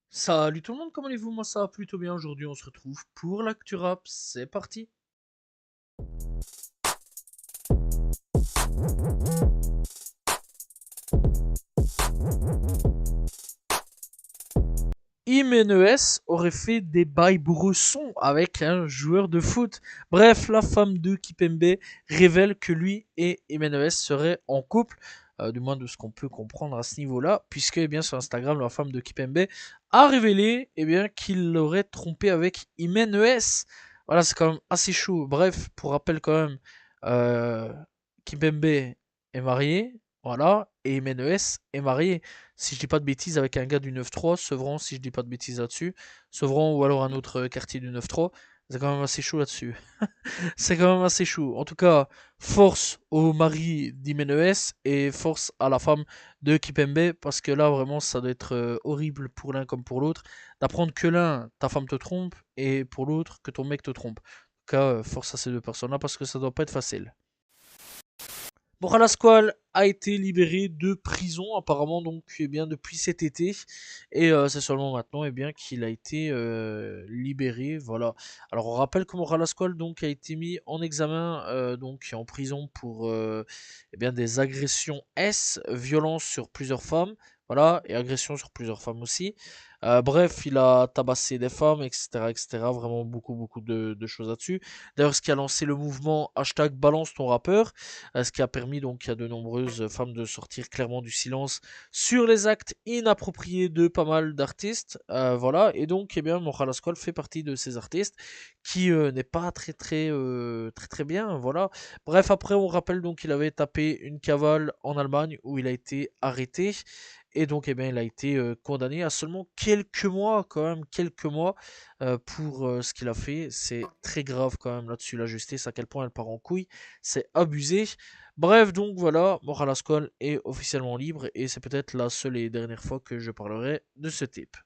Salut tout le monde, comment allez-vous? Moi ça va plutôt bien. Aujourd'hui on se retrouve pour l'actu rap, c'est parti. Jiménez aurait fait des bails bressons avec un joueur de foot. Bref, la femme de Kipembe révèle que lui et Jiménez seraient en couple, du moins de ce qu'on peut comprendre à ce niveau-là, puisque eh bien, sur Instagram, la femme de Kipembe a révélé eh bien, qu'il l'aurait trompé avec Jiménez. Voilà, c'est quand même assez chaud. Bref, pour rappel quand même, euh, Kipembe est marié, voilà, et Jiménez est marié si je dis pas de bêtises, avec un gars du 9-3, Sevran, si je dis pas de bêtises là-dessus. Sevran ou alors un autre quartier du 9-3. C'est quand même assez chaud là-dessus. C'est quand même assez chaud. En tout cas, force au mari d'Imenes et force à la femme de Kipembe, parce que là, vraiment, ça doit être horrible pour l'un comme pour l'autre, d'apprendre que l'un, ta femme te trompe, et pour l'autre, que ton mec te trompe. En tout cas, force à ces deux personnes-là, parce que ça doit pas être facile. Borja Squall a été libéré de prison apparemment donc eh bien depuis cet été et c'est seulement maintenant eh bien qu'il a été libéré, voilà. Alors on rappelle que Borja Squall donc a été mis en examen donc en prison pour eh bien des agressions violences sur plusieurs femmes, voilà, et agressions sur plusieurs femmes aussi. Bref, il a tabassé des femmes, etc., etc. Vraiment beaucoup de choses là-dessus. D'ailleurs, ce qui a lancé le mouvement hashtag balance ton rappeur, ce qui a permis donc à de nombreuses femmes de sortir clairement du silence sur les actes inappropriés de pas mal d'artistes. Voilà, et donc eh bien Moral Ascol fait partie de ces artistes qui n'est pas très bien. Voilà. Bref, après on rappelle donc qu'il avait tapé une cavale en Allemagne où il a été arrêté. Et donc, eh bien, il a été condamné à seulement quelques mois, quand même, quelques mois pour ce qu'il a fait. C'est très grave quand même là-dessus, la justice, à quel point elle part en couille. C'est abusé. Bref, donc voilà, Moral Ascol est officiellement libre et c'est peut-être la seule et dernière fois que je parlerai de ce type.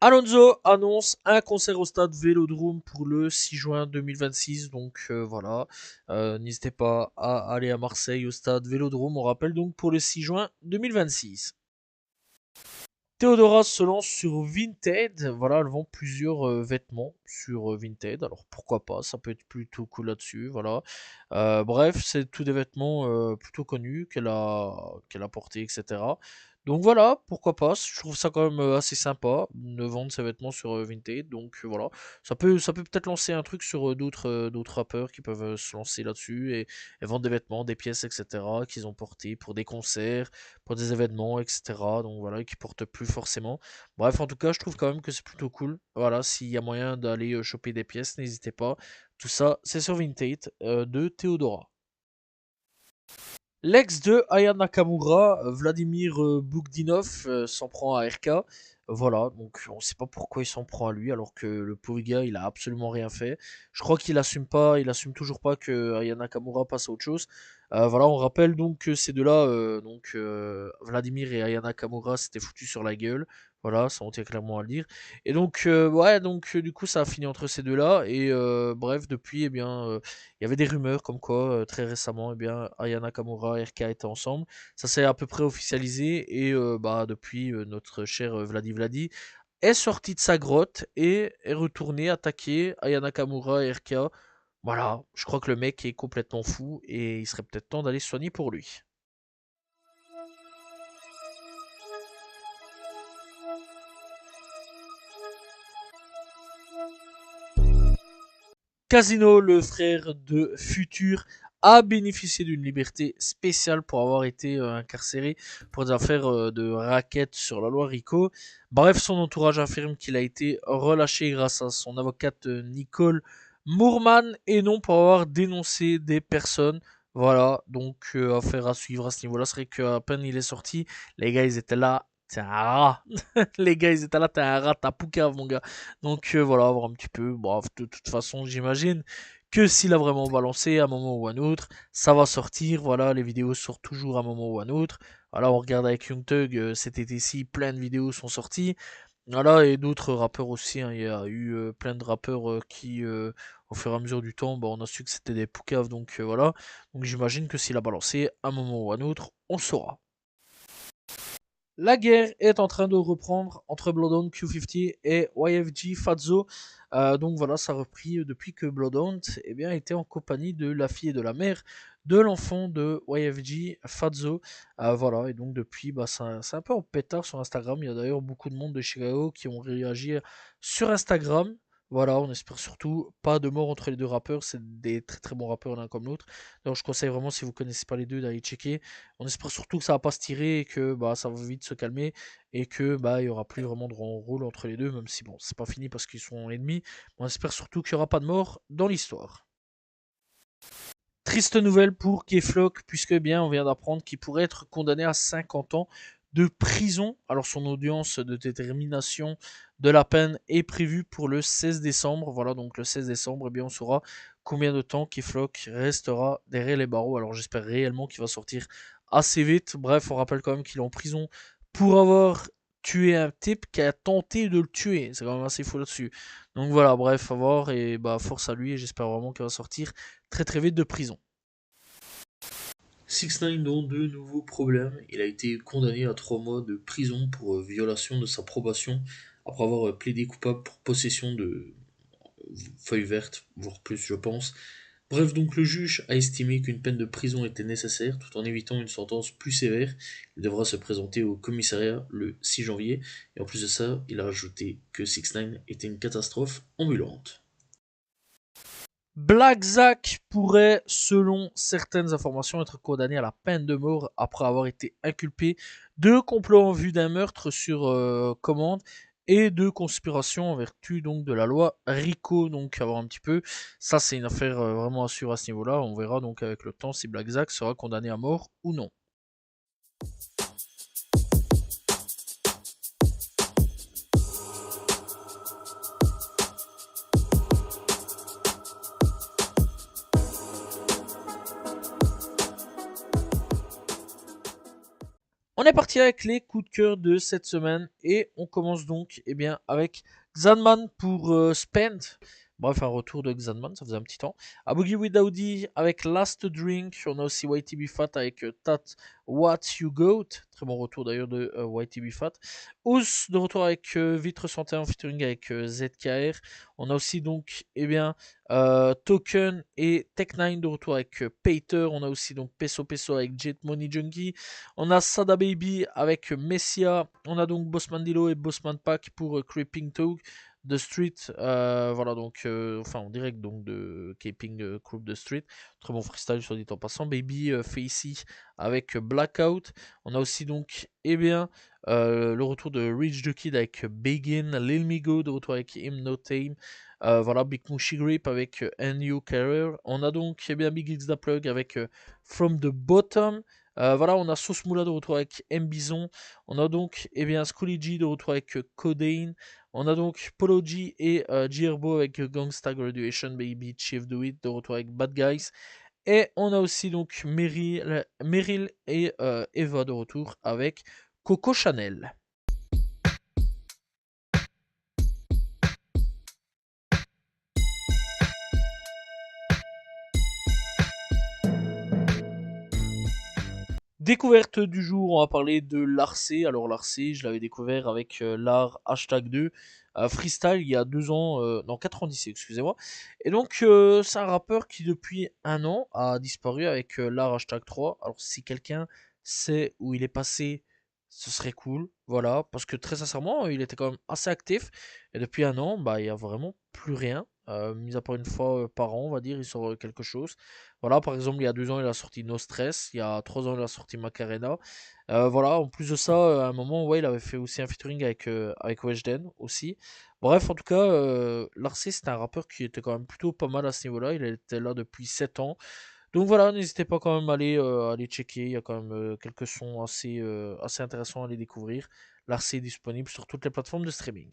Alonso annonce un concert au stade Vélodrome pour le 6 juin 2026. Donc voilà, n'hésitez pas à aller à Marseille au stade Vélodrome. On rappelle donc pour le 6 juin 2026. Theodora se lance sur Vinted. Voilà, elle vend plusieurs vêtements sur Vinted. Alors pourquoi pas, ça peut être plutôt cool là-dessus. Voilà. Bref, c'est tous des vêtements plutôt connus qu'elle a portés, etc. Donc voilà, pourquoi pas. Je trouve ça quand même assez sympa de vendre ses vêtements sur Vinted. Donc voilà, ça peut peut-être lancer un truc sur d'autres rappeurs qui peuvent se lancer là-dessus et vendre des vêtements, des pièces, etc. qu'ils ont portés pour des concerts pour des événements, etc. Donc voilà, qui portent plus forcément. Bref, en tout cas, je trouve quand même que c'est plutôt cool. Voilà, s'il y a moyen d'aller choper des pièces, n'hésitez pas. Tout ça, c'est sur Vinted de Theodora. L'ex de Aya Nakamura, Vladimir Boukdinov, s'en prend à RK. Voilà, donc on ne sait pas pourquoi il s'en prend à lui alors que le pauvre gars il a absolument rien fait. Je crois qu'il assume pas, il assume toujours pas que Aya Nakamura passe à autre chose. Voilà, on rappelle donc que ces deux-là, donc Vladimir et Aya Nakamura s'étaient foutus sur la gueule. Voilà, ça on tient clairement à le dire. Et donc ouais, donc du coup ça a fini entre ces deux-là et bref depuis eh bien il y avait des rumeurs comme quoi, très récemment, eh bien, Aya Nakamura et RK étaient ensemble. Ça s'est à peu près officialisé et bah, depuis, notre cher Vladi est sorti de sa grotte et est retourné attaquer Aya Nakamura et RK. Voilà, je crois que le mec est complètement fou et il serait peut-être temps d'aller se soigner pour lui. Casino, le frère de Futur, a bénéficié d'une liberté spéciale pour avoir été incarcéré pour des affaires de racket sur la loi RICO. Bref, son entourage affirme qu'il a été relâché grâce à son avocate Nicole Moorman et non pour avoir dénoncé des personnes. Voilà, donc affaire à suivre à ce niveau-là. C'est vrai qu'à peine il est sorti, les gars ils étaient là. T'es un rat. Les gars ils étaient là, t'es un rat, t'as poucave mon gars. Donc voilà, voir un petit peu. Bref, de toute façon, j'imagine que s'il a vraiment balancé à un moment ou à un autre, ça va sortir. Voilà, les vidéos sortent toujours à un moment ou à un autre. Voilà, on regarde avec Young Thug, cet été-ci, plein de vidéos sont sorties. Voilà, et d'autres rappeurs aussi, hein. Il y a eu plein de rappeurs qui, au fur et à mesure du temps, bah, on a su que c'était des poucaves. Donc voilà. Donc j'imagine que s'il a balancé à un moment ou à un autre, on le saura. La guerre est en train de reprendre entre Bloodhound Q50 et YFG Fatso. Donc voilà, ça a repris depuis que Bloodhound était en compagnie de la fille et de la mère de l'enfant de YFG Fatso. Voilà, et donc depuis, c'est un peu en pétard sur Instagram. Il y a d'ailleurs beaucoup de monde de Chicago qui ont réagi sur Instagram. Voilà, on espère surtout pas de mort entre les deux rappeurs. C'est des très très bons rappeurs l'un comme l'autre. Donc je conseille vraiment, si vous connaissez pas les deux, d'aller checker. On espère surtout que ça va pas se tirer et que ça va vite se calmer et que il y aura plus vraiment de rôle entre les deux, même si bon, c'est pas fini parce qu'ils sont ennemis. On espère surtout qu'il y aura pas de mort dans l'histoire. Triste nouvelle pour Keflock, puisque on vient d'apprendre qu'il pourrait être condamné à 50 ans de prison. Alors son audience de détermination de la peine est prévue pour le 16 décembre. Voilà, donc le 16 décembre, on saura combien de temps Keflock restera derrière les barreaux. Alors j'espère réellement qu'il va sortir assez vite. Bref, on rappelle quand même qu'il est en prison pour avoir tué un type qui a tenté de le tuer. C'est quand même assez fou là-dessus. Donc voilà, bref, à voir et force à lui et j'espère vraiment qu'il va sortir très très vite de prison. 6ix9ine dans de nouveaux problèmes. Il a été condamné à 3 mois de prison pour violation de sa probation après avoir plaidé coupable pour possession de feuilles vertes, voire plus je pense. Bref, donc le juge a estimé qu'une peine de prison était nécessaire tout en évitant une sentence plus sévère. Il devra se présenter au commissariat le 6 janvier. Et en plus de ça, il a ajouté que 6ix9ine était une catastrophe ambulante. Black Zack pourrait, selon certaines informations, être condamné à la peine de mort après avoir été inculpé de complot en vue d'un meurtre sur commande et de conspiration en vertu donc de la loi RICO. Donc avoir un petit peu, ça c'est une affaire vraiment à suivre à ce niveau-là. On verra donc avec le temps si Black Zack sera condamné à mort ou non. On est parti avec les coups de cœur de cette semaine et on commence donc avec Xanman pour Spend. Bref, un retour de Xanman, ça faisait un petit temps. A Boogie with Audi avec Last Drink. On a aussi YTB Fat avec Tat What You Got. Très bon retour d'ailleurs de YTB Fat. Ous de retour avec Vitre Santé en featuring avec ZKR. On a aussi donc Token et Tech9 de retour avec Pater. On a aussi donc Peso Peso avec Jet Money Junkie. On a Sada Baby avec Messia. On a donc Bossman Dilo et Bossman Pack pour Creeping Tog The Street. Voilà donc, en direct donc de Keeping Group The Street. Très bon freestyle soit dit en passant. Baby Facey avec Blackout. On a aussi donc, le retour de Rich the Kid avec Begin. Lil Migo de retour avec Him No Tame. Voilà, Big Mushy Grip avec NU Carrier. On a donc Big X Da Plug avec From the Bottom. Voilà, on a Sauce Moula de retour avec M. Bison. On a donc Schooly G de retour avec Codeine. On a donc Polo G et G-Herbo avec Gangsta Graduation Baby Chief Do It de retour avec Bad Guys. Et on a aussi donc Meryl et Eva de retour avec Coco Chanel. Découverte du jour, on va parler de Larcé. Alors Larcé, je l'avais découvert avec l'art hashtag 2 freestyle il y a 2 ans, non 4 ans d'ici, excusez-moi. Et donc c'est un rappeur qui depuis un an a disparu avec l'art hashtag 3. Alors si quelqu'un sait où il est passé, ce serait cool, voilà, parce que très sincèrement, il était quand même assez actif. Et depuis un an, il y a vraiment plus rien, mis à part une fois par an, on va dire, il sort quelque chose. Voilà, par exemple, il y a 2 ans, il a sorti No Stress. Il y a 3 ans, il a sorti Macarena. Voilà, en plus de ça, à un moment, ouais, il avait fait aussi un featuring avec Weshden aussi. Bref, en tout cas, Larcé, c'était un rappeur qui était quand même plutôt pas mal à ce niveau-là. Il était là depuis 7 ans. Donc voilà, n'hésitez pas quand même à aller checker. Il y a quand même quelques sons assez intéressants à aller découvrir. Larcé est disponible sur toutes les plateformes de streaming.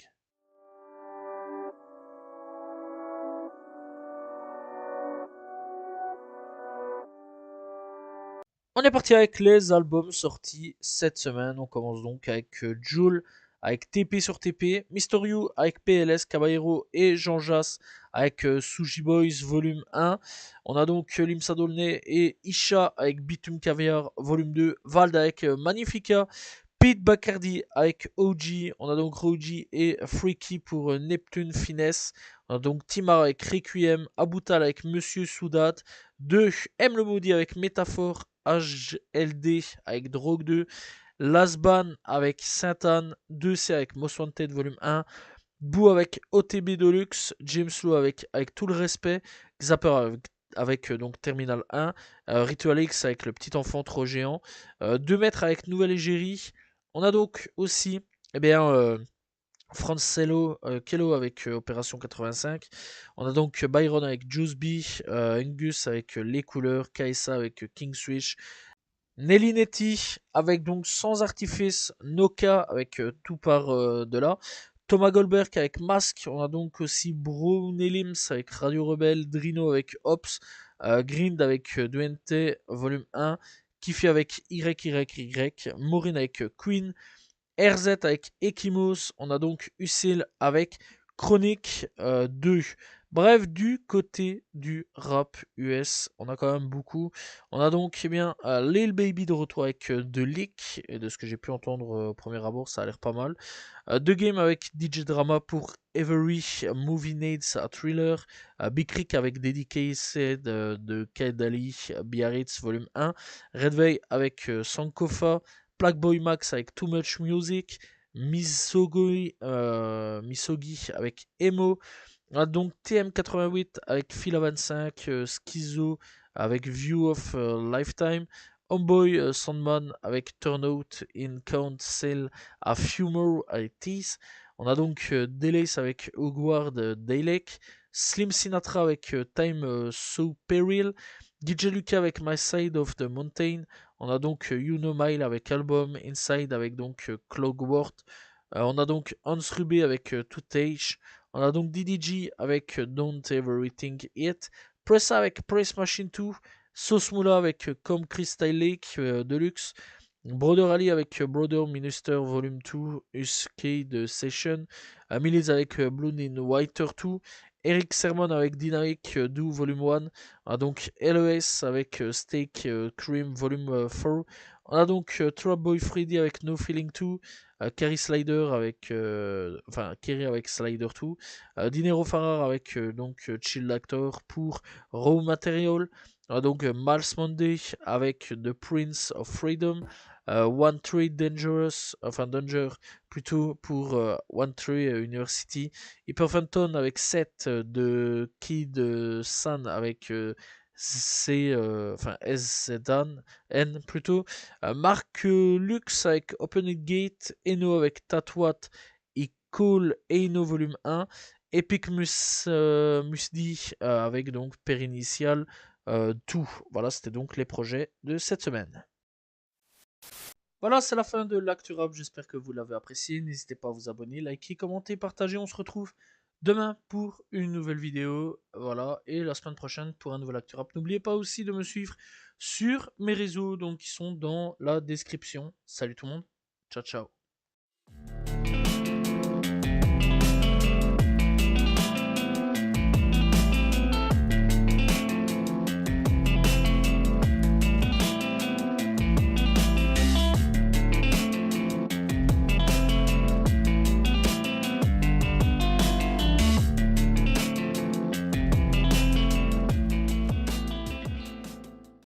On est parti avec les albums sortis cette semaine. On commence donc avec Jul, avec TP sur TP, Mister You avec PLS, Caballero et Jean Jass avec Sushi Boys volume 1. On a donc Limsa Dolnay et Isha avec Bitum Caviar volume 2, Vald avec Magnifica, Pete Bacardi avec OG. On a donc Roji et Freaky pour Neptune Finesse. On a donc Timar avec Requiem. Aboutal avec Monsieur Soudat. 2. M le Maudit avec Métaphore. HLD avec Drogue 2. Lasban avec Sainte-Anne. 2C avec Most Wanted volume 1. Boo avec OTB Deluxe. James Lowe avec tout le respect. Zapper avec donc Terminal 1. Ritual X avec le petit enfant trop géant. 2 mètres avec Nouvelle Égérie. On a donc aussi Francello Kello avec Opération 85. On a donc Byron avec Juice B, Angus avec Les Couleurs, Kaisa avec King Switch, Nelly Netty avec donc Sans Artifice, Noka avec Tout par de là, Thomas Goldberg avec Mask. On a donc aussi Bro Nelims avec Radio Rebelle, Drino avec Ops, Grind avec Duente volume 1, Kiffy avec YYY, Maureen avec Queen, RZ avec Ekimos, on a donc Usil avec Chronic 2. Bref, du côté du rap US, on a quand même beaucoup. On a donc Lil Baby de retour avec The Leak, et de ce que j'ai pu entendre au premier abord, ça a l'air pas mal. The Game avec DJ Drama pour Every Movie Needs a Thriller. Big Rick avec Dedicated de Kid Ali, Biarritz volume 1. Redway avec Sankofa. Blackboy Max avec Too Much Music, Misogi avec Emo, on a donc TM88 avec Fila 25, Schizo avec View of Lifetime, Homeboy Sandman avec Turnout in Council à Fumor avec Tease, on a donc Delace avec Hogward Daylake, Slim Sinatra avec Time So Peril, DJ Luca avec My Side of the Mountain, on a donc You Know Mile avec Album, Inside avec donc Clockwork, on a donc Hans Rubé avec Tootage, on a donc DDG avec Don't Everything It, Pressa avec Press Machine 2, Sauce Moula avec Comme Crystal Lake Deluxe, Brother Ali avec Brother Minister Volume 2, Uskade Session, Miliz avec Blood in Whiter 2, Eric Sermon avec Dynamic Do Volume 1, on a donc LES avec Steak Cream Volume 4, on a donc Trap Boy Freddy avec No Feeling 2, Kerry Slider avec Kerry avec Slider 2, Dinero Farrar avec Chill Actor pour Raw Material, on a donc Miles Monday avec The Prince of Freedom, One Tree Dangerous, Danger plutôt pour One Tree University, Hyperphantom avec 7 de Kid San avec SZN N plutôt, Marc Lux avec Open Gate, Eno avec Tatwat et Call Eno volume 1, Epic Musdi avec donc Périnitial tout. Voilà, c'était donc les projets de cette semaine. Voilà, c'est la fin de l'Actu Rap. J'espère que vous l'avez apprécié. N'hésitez pas à vous abonner, liker, commenter, partager. On se retrouve demain pour une nouvelle vidéo. Voilà, et la semaine prochaine pour un nouvel Actu Rap. N'oubliez pas aussi de me suivre sur mes réseaux, donc qui sont dans la description. Salut tout le monde. Ciao, ciao.